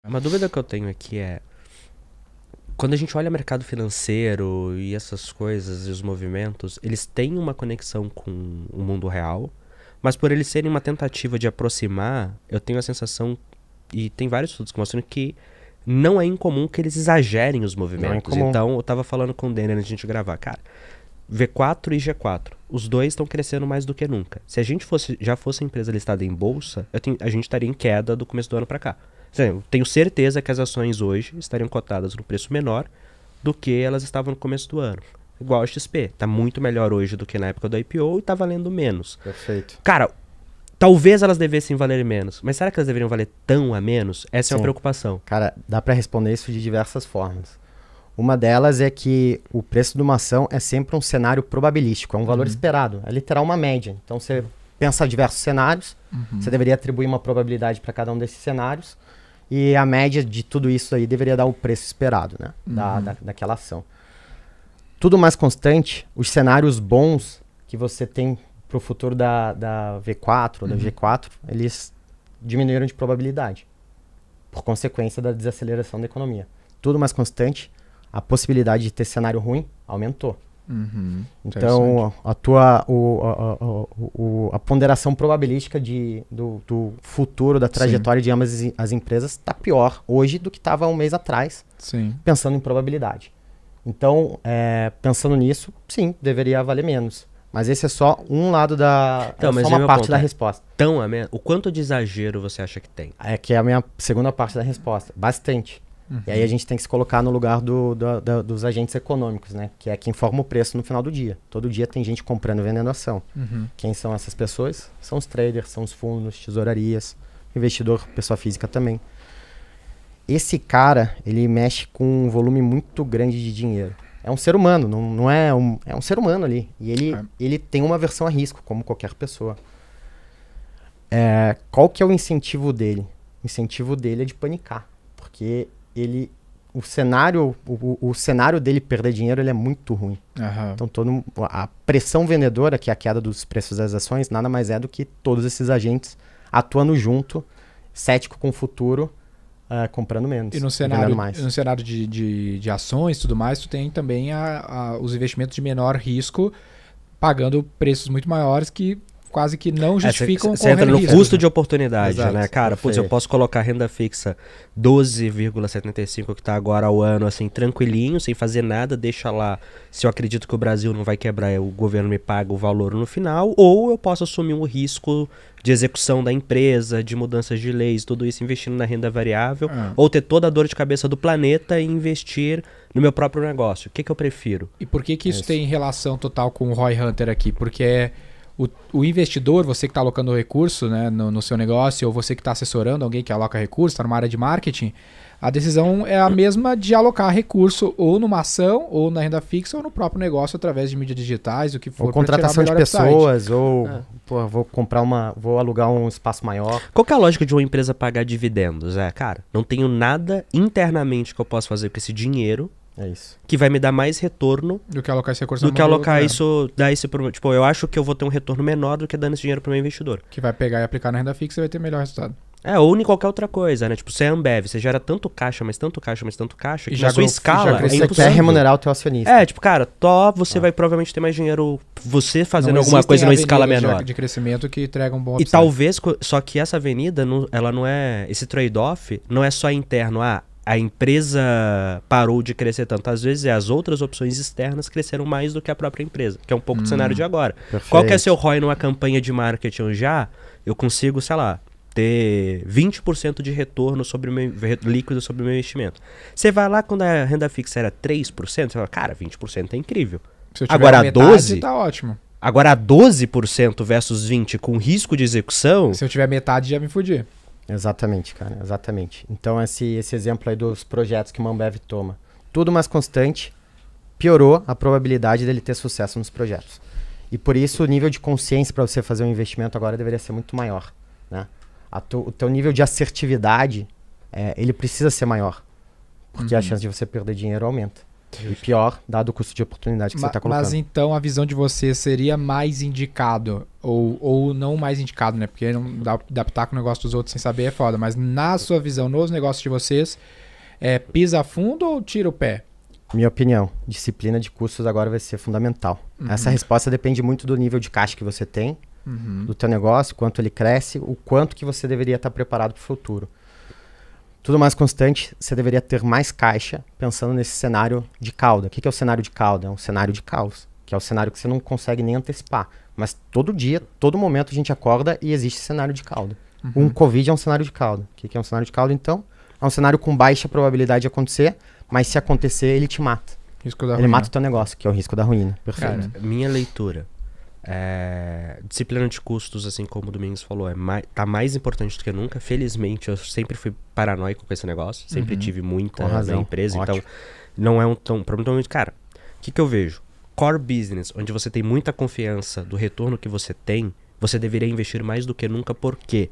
Uma dúvida que eu tenho aqui é, quando a gente olha mercado financeiro e essas coisas e os movimentos, eles têm uma conexão com o mundo real, mas por eles serem uma tentativa de aproximar, eu tenho a sensação, e tem vários estudos que mostram que não é incomum que eles exagerem os movimentos. incomum. Então, eu tava falando com o Denner antes de a gente gravar, cara, V4 e G4, os dois estão crescendo mais do que nunca. Se a gente já fosse empresa listada em bolsa, a gente estaria em queda do começo do ano para cá. Eu tenho certeza que as ações hoje estariam cotadas no preço menor do que elas estavam no começo do ano. Igual a XP, tá muito melhor hoje do que na época do IPO e tá valendo menos. Perfeito. Cara, talvez elas devessem valer menos, mas será que elas deveriam valer tão a menos? Essa é uma preocupação. Cara, dá para responder isso de diversas formas. Uma delas é que o preço de uma ação é sempre um cenário probabilístico, é um valor esperado, é literal uma média. Então você pensa em diversos cenários, você deveria atribuir uma probabilidade para cada um desses cenários, e a média de tudo isso aí deveria dar o preço esperado, né? Daquela ação. Tudo mais constante, os cenários bons que você tem para o futuro da V4 ou da G4, eles diminuíram de probabilidade, por consequência da desaceleração da economia. Tudo mais constante, a possibilidade de ter cenário ruim aumentou. Então, a ponderação probabilística do futuro, da trajetória de ambas as empresas está pior hoje do que estava um mês atrás, pensando em probabilidade. Então, pensando nisso, sim, deveria valer menos. Mas esse é só um lado Então, é só uma parte da resposta. Tão a menos? O quanto de exagero você acha que tem? É que é a minha segunda parte da resposta. Bastante. E aí a gente tem que se colocar no lugar dos agentes econômicos, né? Que é quem forma o preço no final do dia. Todo dia tem gente comprando e vendendo ação. Quem são essas pessoas? São os traders, são os fundos, tesourarias, investidor, pessoa física também. Esse cara, ele mexe com um volume muito grande de dinheiro. É um ser humano, não é é um ser humano ali. E ele tem uma aversão a risco, como qualquer pessoa. Qual que é o incentivo dele? O incentivo dele é de panicar. Porque o cenário dele perder dinheiro ele é muito ruim. Então a pressão vendedora, que é a queda dos preços das ações, nada mais é do que todos esses agentes atuando junto, cético com o futuro, comprando menos. E no cenário de ações e tudo mais, tu tem também os investimentos de menor risco, pagando preços muito maiores que quase que não justificam você entra no risco, custo de oportunidade, Exato. né? Cara, putz, eu posso colocar renda fixa 12,75 que tá agora ao ano, assim, tranquilinho, sem fazer nada, deixa lá. Se eu acredito que o Brasil não vai quebrar, o governo me paga o valor no final, ou eu posso assumir um risco de execução da empresa, de mudanças de leis, tudo isso investindo na renda variável, ou ter toda a dor de cabeça do planeta e investir no meu próprio negócio. O que eu prefiro? E por que isso tem relação total com o Roy Hunter aqui? Porque o investidor, você que está alocando recurso, né, no seu negócio, ou você que está assessorando alguém que aloca recurso, está numa área de marketing, a decisão é a mesma de alocar recurso ou numa ação, ou na renda fixa, ou no próprio negócio através de mídias digitais, o que for. Ou contratação de pessoas, ou vou alugar um espaço maior. Qual que é a lógica de uma empresa pagar dividendos? Cara, não tenho nada internamente que eu possa fazer com esse dinheiro. É isso. Que vai me dar mais retorno do que alocar esse recurso. Do que alocar isso, dar esse tipo, eu acho que eu vou ter um retorno menor do que dando esse dinheiro para o meu investidor. Que vai pegar e aplicar na renda fixa e vai ter melhor resultado. Ou em qualquer outra coisa, né? Tipo, você é Ambev, você gera tanto caixa, mas tanto caixa, mas tanto caixa, que na sua escala é impossível. Você quer remunerar o teu acionista. Tipo, cara, você vai provavelmente ter mais dinheiro você fazendo alguma coisa numa escala menor. De crescimento que entrega um bom upside. E talvez, só que essa avenida, ela não é, esse trade-off não é só interno, a empresa parou de crescer tanto. Às vezes as outras opções externas cresceram mais do que a própria empresa, que é um pouco do cenário de agora. Perfeito. Qual que é seu ROI numa campanha de marketing já? Eu consigo, sei lá, ter 20% de retorno sobre o meu líquido sobre o meu investimento. Você vai lá quando a renda fixa era 3%, você fala, cara, 20% é incrível. Se eu tiver agora metade, 12%, tá ótimo. Agora 12% versus 20% com risco de execução... Se eu tiver metade, já me fudi. Exatamente, cara, exatamente. Então esse exemplo aí dos projetos que o Ambev toma, tudo mais constante, piorou a probabilidade dele ter sucesso nos projetos. E por isso o nível de consciência para você fazer um investimento agora deveria ser muito maior, né? O teu nível de assertividade, ele precisa ser maior, porque a chance de você perder dinheiro aumenta. E pior, dado o custo de oportunidade que você está colocando. Mas então a visão de você seria mais indicado, ou não mais indicado, né? Porque não adaptar com o negócio dos outros sem saber é foda. Mas na sua visão, nos negócios de vocês, pisa fundo ou tira o pé? Minha opinião, disciplina de custos agora vai ser fundamental. Essa resposta depende muito do nível de caixa que você tem, do teu negócio, quanto ele cresce, o quanto que você deveria estar preparado para o futuro. Tudo mais constante, você deveria ter mais caixa pensando nesse cenário de cauda. O que é o cenário de cauda? É um cenário de caos, que é o cenário que você não consegue nem antecipar. Mas todo dia, todo momento a gente acorda e existe cenário de cauda. Um Covid é um cenário de cauda. O que é um cenário de cauda, então? É um cenário com baixa probabilidade de acontecer, mas se acontecer, ele te mata. Risco da Ele ruína. mata o teu negócio, que é o risco da ruína. Perfeito. Cara, Minha leitura. Disciplina de custos, assim como o Domingos falou, tá mais importante do que nunca. Felizmente, eu sempre fui paranoico com esse negócio. Sempre tive muita Com razão. na empresa. Ótimo. Então, não é um tão problema. Cara, o que eu vejo? Core business, onde você tem muita confiança do retorno que você tem, você deveria investir mais do que nunca. Por quê?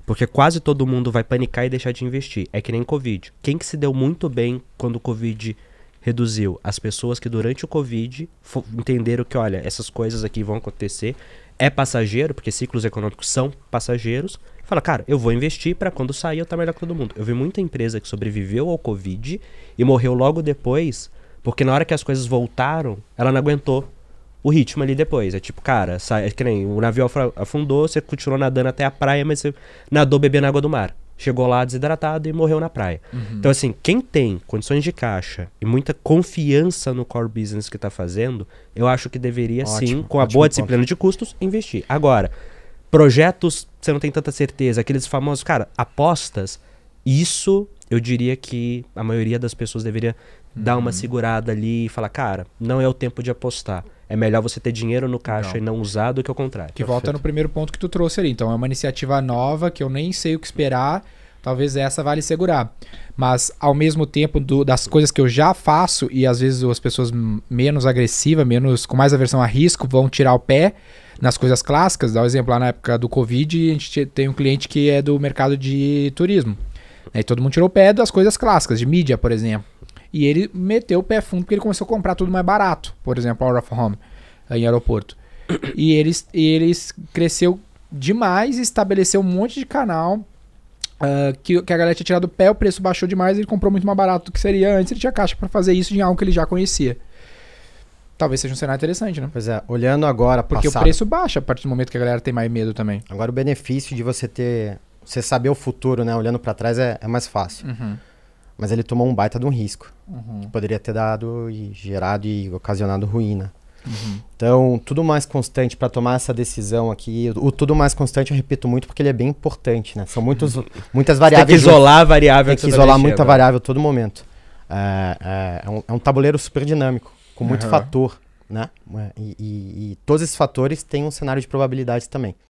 Porque quase todo mundo vai panicar e deixar de investir. É que nem Covid. Quem que se deu muito bem quando o Covid reduziu? As pessoas que durante o Covid entenderam que, olha, essas coisas aqui vão acontecer, é passageiro, porque ciclos econômicos são passageiros. Fala, cara, eu vou investir para quando sair eu estar melhor que todo mundo. Eu vi muita empresa que sobreviveu ao Covid e morreu logo depois, porque na hora que as coisas voltaram, ela não aguentou o ritmo ali depois. É tipo, cara, é que nem o navio afundou, você continuou nadando até a praia, mas você nadou bebendo água do mar. Chegou lá desidratado e morreu na praia. Então, assim, quem tem condições de caixa e muita confiança no core business que tá fazendo, eu acho que deveria, sim, com a boa disciplina de custos, investir. Agora, projetos, você não tem tanta certeza, aqueles famosos, cara, apostas, isso eu diria que a maioria das pessoas deveria dar uma segurada ali e falar, cara, não é o tempo de apostar. É melhor você ter dinheiro no caixa e não usar do que ao contrário. Que volta no primeiro ponto que tu trouxe ali. Então é uma iniciativa nova que eu nem sei o que esperar. Talvez essa vale segurar. Mas ao mesmo tempo das coisas que eu já faço e às vezes as pessoas menos agressivas, com mais aversão a risco, vão tirar o pé nas coisas clássicas. Dá um exemplo, lá na época do Covid, a gente tem um cliente que é do mercado de turismo. Aí todo mundo tirou o pé das coisas clássicas, de mídia, por exemplo. E ele meteu o pé fundo porque ele começou a comprar tudo mais barato. Por exemplo, Out of Home, em aeroporto. E eles cresceu demais e estabeleceu um monte de canal que a galera tinha tirado o pé, o preço baixou demais, ele comprou muito mais barato do que seria antes, ele tinha caixa para fazer isso em algo que ele já conhecia. Talvez seja um cenário interessante, né? Pois é, olhando agora porque o preço baixa a partir do momento que a galera tem mais medo também. Agora o benefício de você saber o futuro, né? Olhando para trás é mais fácil. Mas ele tomou um baita de um risco. Que poderia ter dado e gerado e ocasionado ruína. Então, tudo mais constante para tomar essa decisão aqui. O tudo mais constante eu repito muito porque ele é bem importante, né? São muitas variáveis. Tem que isolar a variável. Tem que isolar muita variável a todo momento. É um tabuleiro super dinâmico, com muito fator, né? E todos esses fatores têm um cenário de probabilidades também.